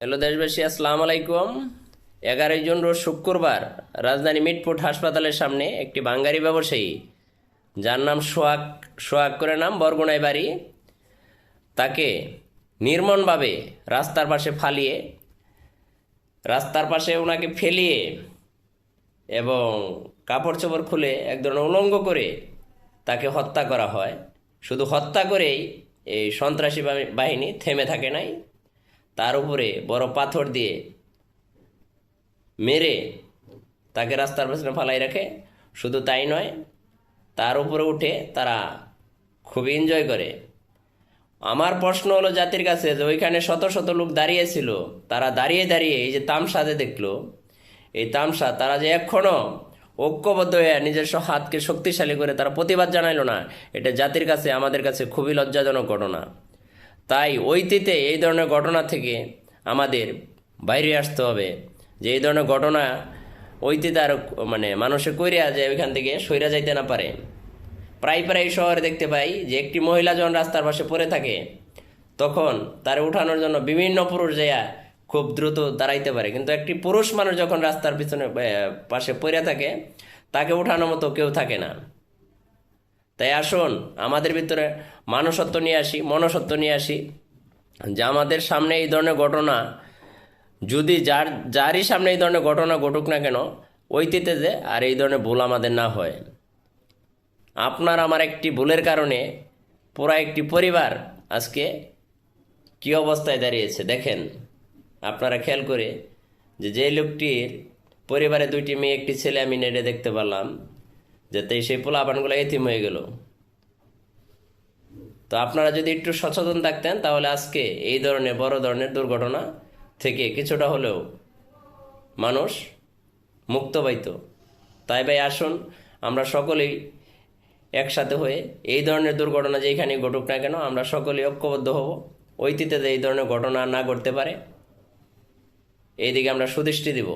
Hello দেশবাসী, আসসালামু আলাইকুম। 11 জুন রোজ শুক্রবার রাজধানী মিটফোর্ড হাসপাতালের সামনে একটি বাঙালি ব্যবসায়ী, যার নাম সোহাগ সোহাগ করে নাম, বরগুনায় বাড়ি, তাকে নির্মমভাবে রাস্তার পাশে ওনাকে ফেলিয়ে এবং কাপড় চোপড় খুলে এক ধরনের উলঙ্গ করে তাকে হত্যা করা হয়। শুধু হত্যা করেই এই সন্ত্রাসী বাহিনী থেমে থাকে নাই, তার উপরে বড় পাথর দিয়ে মেরে তাকে রাস্তার পেছনে ফালাই রাখে। শুধু তাই নয়, তার উপরে উঠে তারা খুব এনজয় করে। আমার প্রশ্ন হলো জাতির কাছে, যে ওইখানে শত শত লোক দাঁড়িয়েছিল, তারা দাঁড়িয়ে দাঁড়িয়ে এই যে তামসা যে দেখলো, এই তামসা তারা যে এখনও ঐক্যবদ্ধ হয়ে নিজস্ব হাতকে শক্তিশালী করে তারা প্রতিবাদ জানাইলো না, এটা জাতির কাছে, আমাদের কাছে খুবই লজ্জাজনক ঘটনা। তাই অতীতে এই ধরনের ঘটনা থেকে আমাদের বাইরে আসতে হবে, যে এই ধরনের ঘটনা অতীতে আর মানুষে কইরা যে ওইখান থেকে সইরা যাইতে না পারে। প্রায় এই শহরে দেখতে পাই যে একটি মহিলা যখন রাস্তার পাশে পড়ে থাকে, তখন তার উঠানোর জন্য বিভিন্ন পুরুষ যাইয়া খুব দ্রুত দাঁড়াইতে পারে, কিন্তু একটি পুরুষ মানুষ যখন রাস্তার পিছনে পাশে পড়ে থাকে, তাকে উঠানোর মতো কেউ থাকে না। তাই আসুন আমাদের ভিতরে মানুষত্ব নিয়ে আসি, মনুষ্যত্ব নিয়ে আসি, যে আমাদের সামনে এই ধরনের ঘটনা, যদি যারই সামনে এই ধরনের ঘটনা ঘটুক না কেন, অতীতে যে আর এই ধরনের ভুল আমাদের না হয়। আপনার আমার একটি ভুলের কারণে পুরা একটি পরিবার আজকে কী অবস্থায় দাঁড়িয়েছে দেখেন। আপনারা খেয়াল করে, যে লোকটির পরিবারে 2টি মেয়ে, একটি ছেলে আমি নেটে দেখতে পারলাম, যাতে সেই পোলাপানগুলো এতিম হয়ে গেল। তো আপনারা যদি একটু সচেতন থাকতেন, তাহলে আজকে এই ধরনের বড় ধরনের দুর্ঘটনা থেকে কিছুটা হলেও মানুষ মুক্ত পাইত। তাই ভাই আসুন আমরা সকলেই একসাথে হয়ে এই ধরনের দুর্ঘটনা যেখানে ঘটুক না কেন, আমরা সকলেই ঐক্যবদ্ধ হব, অতীতে এই ধরনের ঘটনা না ঘটতে পারে, এই দিকে আমরা সুদৃষ্টি দিব।